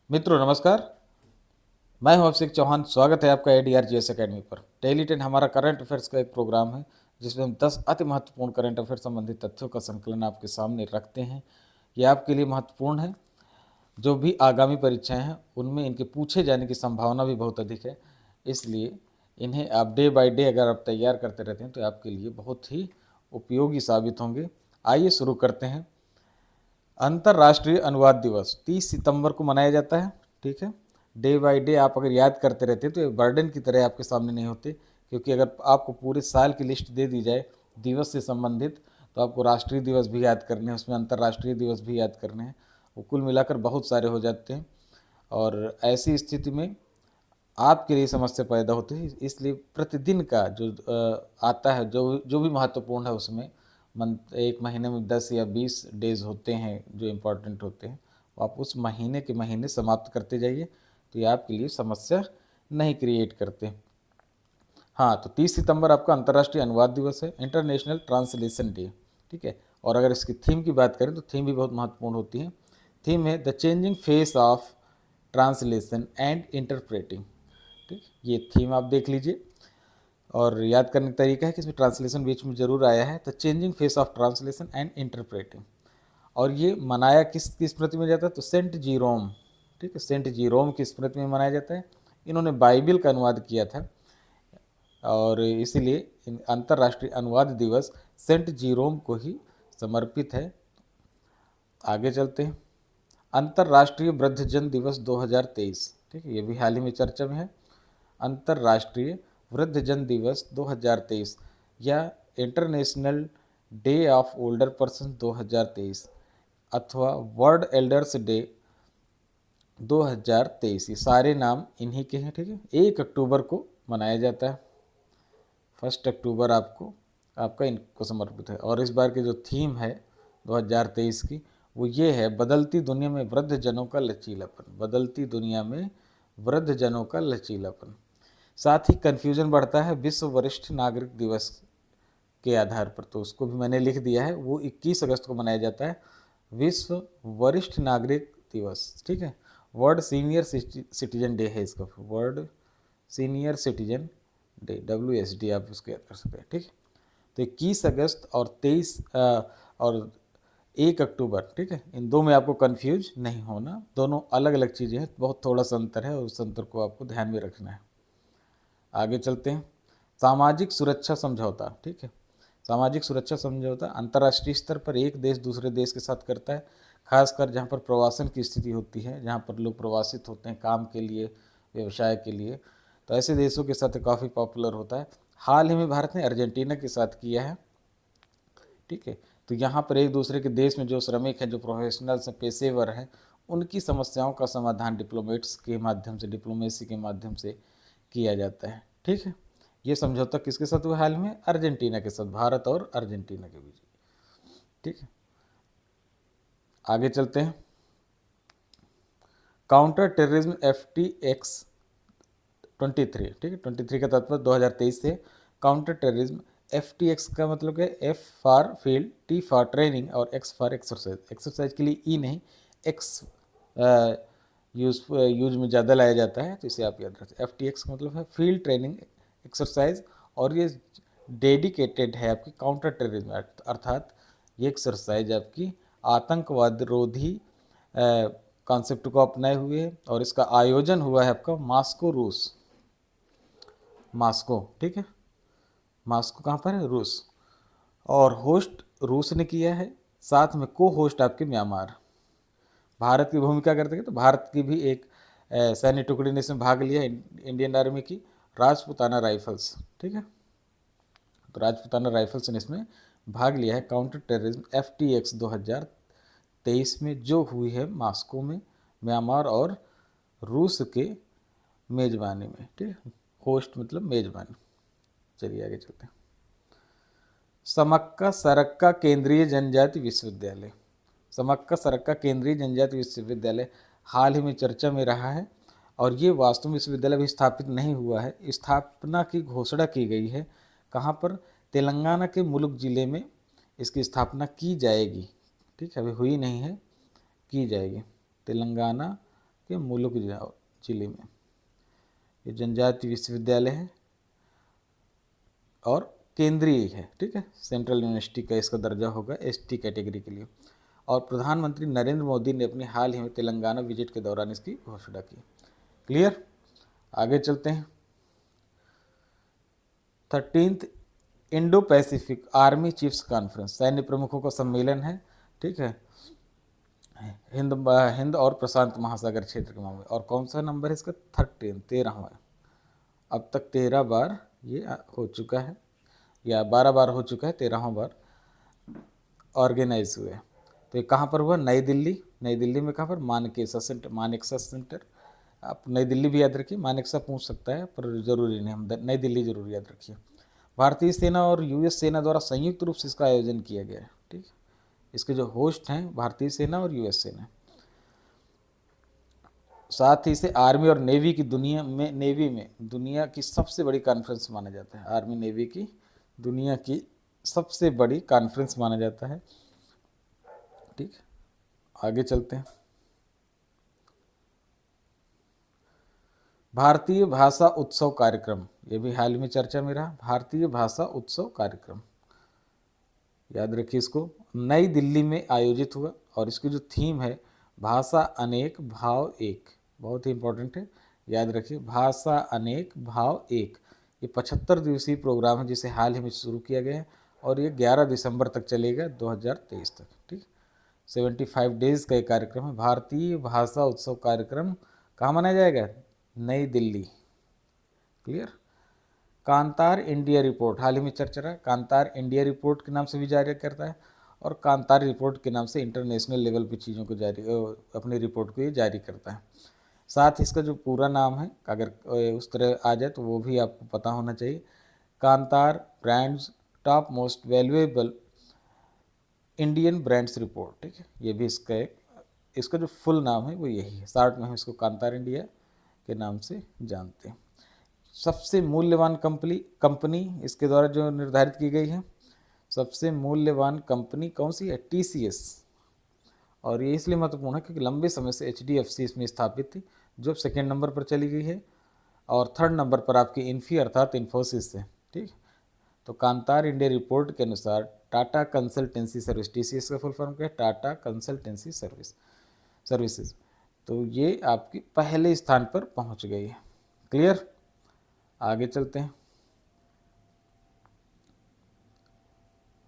मित्रों नमस्कार। मैं हूं अभिषेक चौहान। स्वागत है आपका ADR GS अकेडमी पर। डेली 10 हमारा करंट अफेयर्स का एक प्रोग्राम है जिसमें हम 10 अति महत्वपूर्ण करंट अफेयर संबंधित तथ्यों का संकलन आपके सामने रखते हैं। ये आपके लिए महत्वपूर्ण है। जो भी आगामी परीक्षाएं हैं उनमें इनके पूछे जाने की संभावना भी बहुत अधिक है, इसलिए इन्हें आप डे बाय डे अगर आप तैयार करते रहते हैं तो आपके लिए बहुत ही उपयोगी साबित होंगे। आइए शुरू करते हैं। अंतर्राष्ट्रीय अनुवाद दिवस 30 सितंबर को मनाया जाता है। ठीक है, डे बाय डे आप अगर याद करते रहते हैं तो ये बर्डन की तरह आपके सामने नहीं होते, क्योंकि अगर आपको पूरे साल की लिस्ट दे दी जाए दिवस से संबंधित तो आपको राष्ट्रीय दिवस भी याद करने हैं, उसमें अंतर्राष्ट्रीय दिवस भी याद करने हैं। वो कुल मिलाकर बहुत सारे हो जाते हैं और ऐसी स्थिति में आपके लिए समस्या पैदा होती है। इसलिए प्रतिदिन का जो आता है, जो जो भी महत्वपूर्ण है उसमें एक महीने में 10 या 20 डेज होते हैं जो इम्पोर्टेंट होते हैं, वो आप उस महीने के महीने समाप्त करते जाइए तो ये आपके लिए समस्या नहीं क्रिएट करते। हाँ, तो 30 सितंबर आपका अंतर्राष्ट्रीय अनुवाद दिवस है, इंटरनेशनल ट्रांसलेशन डे। ठीक है, और अगर इसकी थीम की बात करें तो थीम भी बहुत महत्वपूर्ण होती है। थीम है the changing face of translation and interpreting. ठीक, ये थीम आप देख लीजिए और याद करने का तरीका है कि इसमें ट्रांसलेशन बीच में जरूर आया है, the changing face of translation and interpreting. और ये मनाया किस स्मृति में जाता है तो सेंट जीरोम। ठीक है, सेंट जीरोम की स्मृति में मनाया जाता है। इन्होंने बाइबिल का अनुवाद किया था और इसीलिए अंतर्राष्ट्रीय अनुवाद दिवस सेंट जीरोम को ही समर्पित है। आगे चलते हैं। अंतर्राष्ट्रीय वृद्धजन दिवस 2023। ठीक है, ये भी हाल ही में चर्चा में है। अंतर्राष्ट्रीय वृद्धजन दिवस 2023 या international day of older person 2023 अथवा वर्ल्ड एल्डर्स डे 2023, ये सारे नाम इन्हीं के हैं। ठीक है, 1 अक्टूबर को मनाया जाता है। 1 अक्टूबर आपका इनको समर्पित है। और इस बार की जो थीम है 2023 की वो ये है, बदलती दुनिया में वृद्धजनों का लचीलापन। बदलती दुनिया में वृद्धजनों का लचीलापन। साथ ही कन्फ्यूजन बढ़ता है विश्व वरिष्ठ नागरिक दिवस के आधार पर, तो उसको भी मैंने लिख दिया है। वो 21 अगस्त को मनाया जाता है, विश्व वरिष्ठ नागरिक दिवस। ठीक है, वर्ल्ड सीनियर सिटीजन डे है इसका, world senior citizen day, WSD आप उसको याद कर सकते हैं। ठीक है, तो 21 अगस्त और 23 और 1 अक्टूबर, ठीक है, इन दो में आपको कंफ्यूज नहीं होना। दोनों अलग अलग चीज़ें हैं, बहुत थोड़ा सा अंतर है और उस अंतर को आपको ध्यान में रखना है। आगे चलते हैं। सामाजिक सुरक्षा समझौता। ठीक है, सामाजिक सुरक्षा समझौता अंतर्राष्ट्रीय स्तर पर एक देश दूसरे देश के साथ करता है, खासकर जहाँ पर प्रवासन की स्थिति होती है, जहाँ पर लोग प्रवासित होते हैं काम के लिए, व्यवसाय के लिए, तो ऐसे देशों के साथ काफ़ी पॉपुलर होता है। हाल ही में भारत ने अर्जेंटीना के साथ किया है। ठीक है, तो यहाँ पर एक दूसरे के देश में जो श्रमिक हैं, जो प्रोफेशनल्स हैं, पेशेवर हैं, उनकी समस्याओं का समाधान डिप्लोमेट्स के माध्यम से, डिप्लोमेसी के माध्यम से किया जाता है। ठीक है, ये समझौता किसके साथ हुआ हाल में? अर्जेंटीना के साथ, भारत और अर्जेंटीना के बीच। ठीक है, आगे चलते हैं। Counter terrorism FTX 23। ठीक है, 23 का तात्पर्य 2023 से। काउंटर टेररिज्म FTX का मतलब है F for field, T for training और X फॉर एक्सरसाइज। एक्सरसाइज के लिए E नहीं, X यूज में ज़्यादा लाया जाता है, तो इसे आप याद रखें। FTX का मतलब है फील्ड ट्रेनिंग एक्सरसाइज, और ये डेडिकेटेड है आपकी काउंटर टेररिज्म, अर्थात ये एक्सरसाइज आपकी आतंकवाद रोधी कॉन्सेप्ट को अपनाए हुए है और इसका आयोजन हुआ है आपका मॉस्को, रूस। मॉस्को, ठीक है, मॉस्को कहाँ पर है? रूस। और होस्ट रूस ने किया है, साथ में को होस्ट आपके म्यांमार। भारत की भूमिका करते हैं तो भारत की भी एक सैन्य टुकड़ी ने इसमें भाग लिया, इंडियन आर्मी की, राजपुताना राइफल्स। ठीक है, तो राजपुताना राइफल्स ने इसमें भाग लिया है काउंटर टेररिज्म FTX 2023 में, जो हुई है मॉस्को में, म्यांमार और रूस के मेजबानी में। ठीक है, होस्ट मतलब मेजबानी। चलिए आगे चलते हैं। समक्का सरक्का केंद्रीय जनजाति विश्वविद्यालय। समक्का सरक्का केंद्रीय जनजाति विश्वविद्यालय हाल ही में चर्चा में रहा है और ये वास्तु विश्वविद्यालय भी स्थापित नहीं हुआ है। स्थापना की घोषणा की गई है, कहाँ पर? तेलंगाना के मुलुगु जिले में इसकी स्थापना की जाएगी। ठीक है, अभी हुई नहीं है, की जाएगी। तेलंगाना ठीक है, मुलुक जिले में। ये जनजातीय विश्वविद्यालय है और केंद्रीय है, ठीक है, सेंट्रल यूनिवर्सिटी का इसका दर्जा होगा एसटी कैटेगरी के लिए। और प्रधानमंत्री नरेंद्र मोदी ने अपने हाल ही में तेलंगाना विजिट के दौरान इसकी घोषणा की। क्लियर, आगे चलते हैं। 13th Indo Pacific army chiefs conference, सैन्य प्रमुखों का सम्मेलन है, ठीक है, हिंद और प्रशांत महासागर क्षेत्र के मामले। और कौन सा नंबर है इसका? 13वां। अब तक 13 बार ये हो चुका है, या 12 बार हो चुका है, 13वां बार ऑर्गेनाइज हुए। तो ये कहाँ पर हुआ? नई दिल्ली। नई दिल्ली में कहाँ पर? मानेकशा सेंटर। आप नई दिल्ली भी याद रखिए, मानेकशा पूछ सकता है पर जरूरी नहीं, हम नई दिल्ली जरूर याद रखिए। भारतीय सेना और यूएस सेना द्वारा संयुक्त रूप से इसका आयोजन किया गया है, ठीक है। इसके जो होस्ट हैं भारतीय सेना और यूएस सेना। साथ ही इसे आर्मी और नेवी की दुनिया की सबसे बड़ी कॉन्फ्रेंस माना जाता है। आर्मी नेवी की दुनिया की सबसे बड़ी कॉन्फ्रेंस माना जाता है, ठीक। आगे चलते हैं। भारतीय भाषा उत्सव कार्यक्रम, ये भी हाल में चर्चा में रहा। भारतीय भाषा उत्सव कार्यक्रम याद रखिए इसको, नई दिल्ली में आयोजित हुआ और इसकी जो थीम है भाषा अनेक भाव एक, बहुत ही इंपॉर्टेंट है, याद रखिए, भाषा अनेक भाव एक। ये 75 दिवसीय प्रोग्राम है जिसे हाल ही में शुरू किया गया है और ये 11 दिसंबर तक चलेगा, 2023 तक, ठीक। 75 डेज का एक कार्यक्रम है। भारतीय भाषा उत्सव कार्यक्रम कहाँ मनाया जाएगा? नई दिल्ली। क्लियर। कांतार इंडिया रिपोर्ट, हाल ही में चर्चा रहा, कांतार इंडिया रिपोर्ट के नाम से भी जारी करता है और कांतार रिपोर्ट के नाम से इंटरनेशनल लेवल पे चीज़ों को अपनी रिपोर्ट को ये जारी करता है। साथ ही इसका जो पूरा नाम है, अगर उस तरह आ जाए तो वो भी आपको पता होना चाहिए, कांतार brands top most valuable Indian brands report, ठीक है। ये भी इसका जो फुल नाम है वो यही है, शॉर्ट में हम इसको कांतार इंडिया के नाम से जानते हैं। सबसे मूल्यवान कंपनी इसके द्वारा जो निर्धारित की गई है, सबसे मूल्यवान कंपनी कौन सी है? टीसीएस। और ये इसलिए महत्वपूर्ण है क्योंकि लंबे समय से एचडीएफसी इसमें स्थापित थी, जो सेकेंड नंबर पर चली गई है, और थर्ड नंबर पर आपकी इन्फी अर्थात इन्फोसिस है, ठीक। तो कांतार इंडिया रिपोर्ट के अनुसार टाटा कंसल्टेंसी सर्विस, टीसीएस का फुल फॉर्म क्या है? टाटा कंसल्टेंसी सर्विसेज, तो ये आपकी पहले स्थान पर पहुंच गई है। क्लियर, आगे चलते हैं।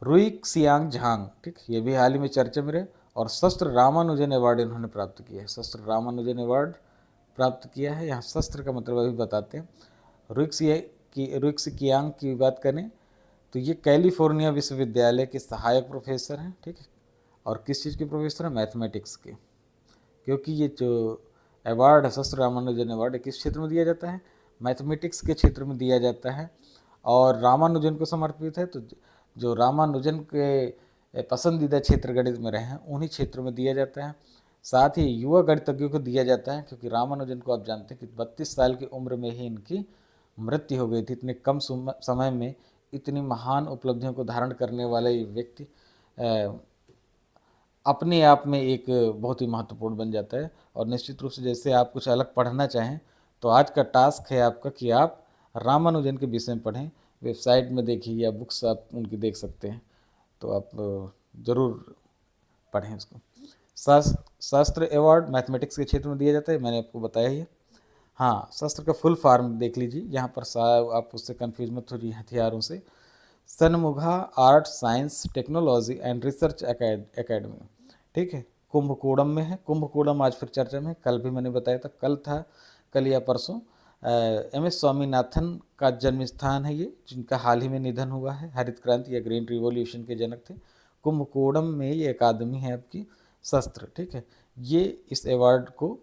रुइक्सियांग झांग, ठीक, ये भी हाल ही में चर्चा में रहे और शस्त्र रामानुजन अवार्ड इन्होंने प्राप्त किया है। शस्त्र रामानुजन अवार्ड प्राप्त किया है। यहाँ शस्त्र का मतलब अभी बताते हैं। रुइक्सियांग की बात करें तो ये कैलिफोर्निया विश्वविद्यालय के सहायक प्रोफेसर हैं, ठीक है। और किस चीज़ के प्रोफेसर हैं? मैथमेटिक्स के। क्योंकि ये जो अवार्ड है, शस्त्र रामानुजन अवार्ड, किस क्षेत्र में दिया जाता है? मैथमेटिक्स के क्षेत्र में दिया जाता है और रामानुजन को समर्पित है। तो जो रामानुजन के पसंदीदा क्षेत्र गणित में रहे हैं उन्हीं क्षेत्रों में दिया जाता है। साथ ही युवा गणितज्ञों को दिया जाता है क्योंकि रामानुजन को आप जानते हैं कि 32 साल की उम्र में ही इनकी मृत्यु हो गई थी। इतने कम समय में इतनी महान उपलब्धियों को धारण करने वाले ये व्यक्ति अपने आप में एक बहुत ही महत्वपूर्ण बन जाता है। और निश्चित रूप से जैसे आप कुछ अलग पढ़ना चाहें तो आज का टास्क है आपका कि आप रामानुजन के विषय में पढ़ें। वेबसाइट में देखिए या बुक्स आप उनकी देख सकते हैं, तो आप ज़रूर पढ़ें उसको। शास्त्र अवार्ड मैथमेटिक्स के क्षेत्र में दिया जाता है, मैंने आपको बताया ही है। हाँ, शास्त्र का फुल फॉर्म देख लीजिए, यहाँ पर आप उससे कंफ्यूज मत होइए हथियारों से। Shanmuga art science technology and research academy, ठीक है, कुंभकोणम में है। कुंभकोणम आज फिर चर्चा में, कल भी मैंने बताया था, कल या परसों MS स्वामीनाथन का जन्म स्थान है ये, जिनका हाल ही में निधन हुआ है। हरित क्रांति या ग्रीन रिवॉल्यूशन के जनक थे। कुंभकोणम में ये अकादमी है आपकी शस्त्र, ठीक है। ये इस अवार्ड को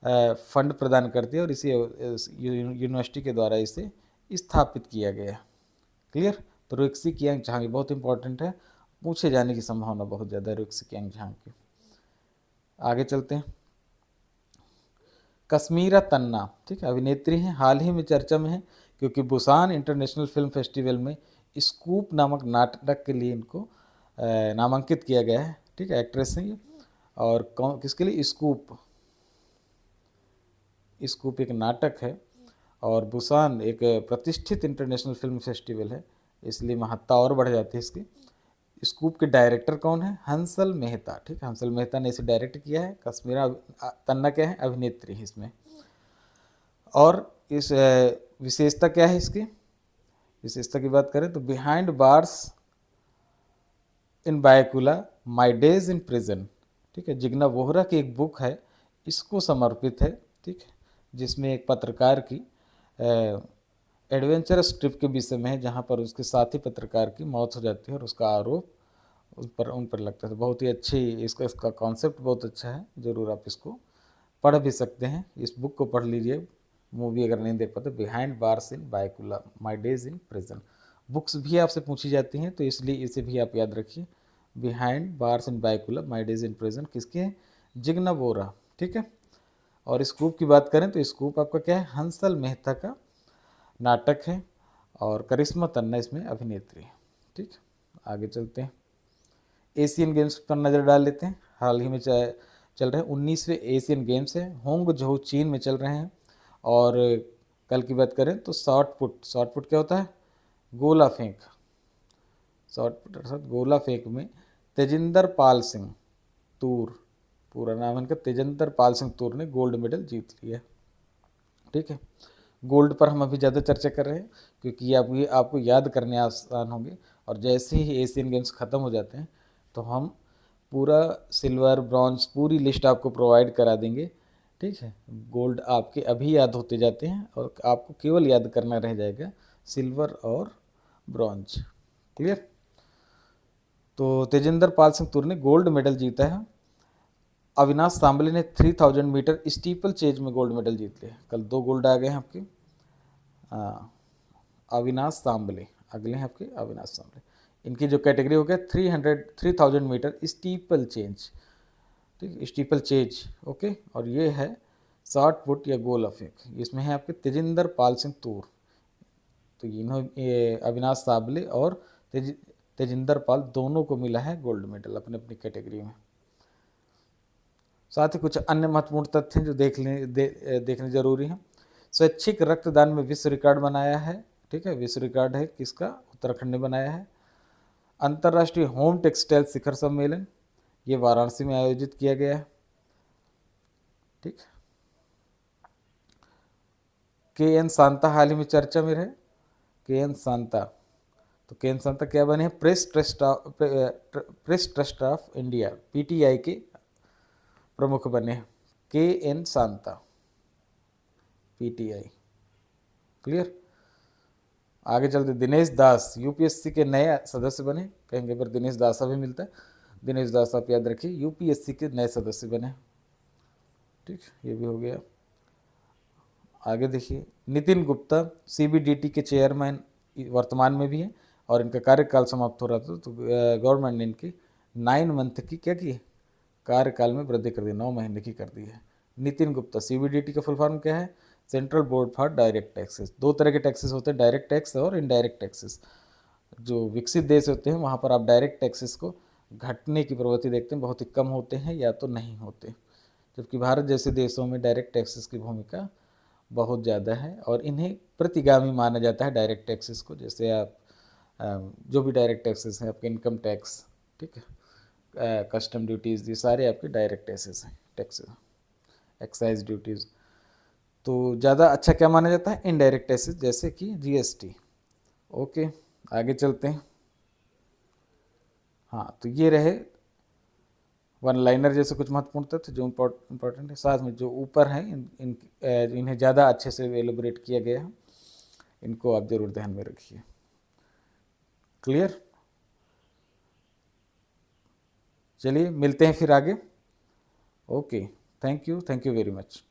फंड प्रदान करती है और इसी यूनिवर्सिटी के द्वारा इसे स्थापित किया गया। क्लियर। तो रुइक्सियांग झांग बहुत इंपॉर्टेंट है, पूछे जाने की संभावना बहुत ज़्यादा है रुइक्सियांग झांग की। आगे चलते हैं। कश्मीरा तन्ना, ठीक है, अभिनेत्री हैं, हाल ही में चर्चा में है क्योंकि बुसान इंटरनेशनल फिल्म फेस्टिवल में स्कूप नामक नाटक के लिए इनको नामांकित किया गया है, ठीक है। एक्ट्रेस हैं ये। और किसके लिए? स्कूप, स्कूप एक नाटक है और बुसान एक प्रतिष्ठित इंटरनेशनल फिल्म फेस्टिवल है, इसलिए महत्ता और बढ़ जाती है इसकी। स्कूप के डायरेक्टर कौन है? हंसल मेहता। ठीक है, हंसल मेहता ने इसे डायरेक्ट किया है। कश्मीरा तन्ना क्या है? अभिनेत्री है इसमें। और इस विशेषता क्या है इसकी? विशेषता की बात करें तो behind bars in Byculla, my days in prison. ठीक है, जिग्ना बोहरा की एक बुक है, इसको समर्पित है। ठीक है, जिसमें एक पत्रकार की एडवेंचरस ट्रिप के विषय में है, जहाँ पर उसके साथी पत्रकार की मौत हो जाती है और उसका आरोप उन पर लगता है। तो बहुत ही अच्छी इसका कॉन्सेप्ट बहुत अच्छा है, ज़रूर आप इसको पढ़ भी सकते हैं। इस बुक को पढ़ लीजिए, मूवी अगर नहीं देख पाते। Behind bars in Byculla, my days in prison. Books भी आपसे पूछी जाती हैं, तो इसलिए इसे भी आप याद रखिए। Behind bars in Byculla, my days in prison किसके हैं? जिग्ना बोरा। ठीक है, और स्कूप की बात करें तो स्कूप आपका क्या है? हंसल मेहता का नाटक है और करिश्मा तन्ना इसमें अभिनेत्री है। ठीक, आगे चलते हैं। एशियन गेम्स पर नज़र डाल लेते हैं। हाल ही में चल रहे 19वें एशियन गेम्स हैं, होंगझोउ चीन में चल रहे हैं। और कल की बात करें तो शॉर्ट पुट क्या होता है? गोला फेंक। शॉर्ट पुट अर्थात गोला फेंक में तेजिंदर पाल सिंह तूर, पूरा नाम इनका तेजिंदर पाल सिंह तूर ने गोल्ड मेडल जीत लिया। ठीक है, गोल्ड पर हम अभी ज़्यादा चर्चा कर रहे हैं क्योंकि ये आपको याद करने आसान होंगे। और जैसे ही एशियन गेम्स ख़त्म हो जाते हैं तो हम पूरा सिल्वर ब्रॉन्ज पूरी लिस्ट आपको प्रोवाइड करा देंगे। ठीक है, गोल्ड आपके अभी याद होते जाते हैं और आपको केवल याद करना रह जाएगा सिल्वर और ब्रॉन्ज। क्लियर? तो तेजिंदर पाल सिंह तूर ने गोल्ड मेडल जीता है। अविनाश सांबले ने 3000 मीटर स्टीपल चेज में गोल्ड मेडल जीत लिया। कल 2 गोल्ड आ गए हैं आपके। अविनाश सांबले अगले हैं आपके, अविनाश सांबले। इनकी जो कैटेगरी हो गया 3000 मीटर स्टीपल चेंज। ठीक, स्टीपल चेज। ओके, और ये है शॉर्ट पुट या गोला फेंक, इसमें है आपके तेजिंदर पाल सिंह तूर। तो ये अविनाश साबले और तेजिंदर पाल दोनों को मिला है गोल्ड मेडल अपने अपनी कैटेगरी में। साथ ही कुछ अन्य महत्वपूर्ण तथ्य हैं जो देखने जरूरी हैं। स्वैच्छिक रक्तदान में विश्व रिकॉर्ड बनाया है। ठीक है, विश्व रिकॉर्ड है किसका? उत्तराखंड ने बनाया है। अंतर्राष्ट्रीय होम टेक्सटाइल शिखर सम्मेलन, ये वाराणसी में आयोजित किया गया है। ठीक, के एन शांता हाल ही में चर्चा में रहे। के एन शांता, तो के एन शांता क्या बने हैं? Press trust of India, PTI के प्रमुख बने हैं। के एन शांता, पीटीआई। क्लियर? आगे चलते दिनेश दास यूपीएससी के नए सदस्य बने। कहेंगे पर दिनेश दासा भी मिलता है। दिनेश दास आप याद रखिए, यूपीएससी के नए सदस्य बने। ठीक, ये भी हो गया। आगे देखिए, नितिन गुप्ता सीबीडीटी के चेयरमैन वर्तमान में भी हैं और इनका कार्यकाल समाप्त हो रहा था तो गवर्नमेंट ने इनकी 9 मंथ की क्या की? कार्यकाल में वृद्धि कर दी, 9 महीने की कर दी है। नितिन गुप्ता। सीबीडीटी का फुल फॉर्म क्या है? Central board for direct taxes. 2 तरह के टैक्सेस होते हैं, डायरेक्ट टैक्स और इनडायरेक्ट टैक्सेस। जो विकसित देश होते हैं वहाँ पर आप डायरेक्ट टैक्सेस को घटने की प्रवृत्ति देखते हैं, बहुत ही कम होते हैं या तो नहीं होते। जबकि भारत जैसे देशों में डायरेक्ट टैक्सेस की भूमिका बहुत ज़्यादा है और इन्हें प्रतिगामी माना जाता है डायरेक्ट टैक्सेस को। जैसे आप जो भी डायरेक्ट टैक्सेस हैं, आपके इनकम टैक्स, ठीक है, कस्टम ड्यूटीज़, ये सारे आपके डायरेक्ट टैक्सेस हैं, टैक्सेस, एक्साइज ड्यूटीज़। तो ज़्यादा अच्छा क्या माना जाता है? इनडायरेक्ट टैक्सेस, जैसे कि जीएसटी। ओके, आगे चलते हैं। हाँ, तो ये रहे वन लाइनर जैसे कुछ महत्वपूर्ण तथ्य जो इम्पोर्टेंट है। साथ में जो ऊपर हैं इन्हें ज़्यादा अच्छे से एलोबरेट किया गया है, इनको आप जरूर ध्यान में रखिए। क्लियर? चलिए मिलते हैं फिर आगे। Okay, thank you very much.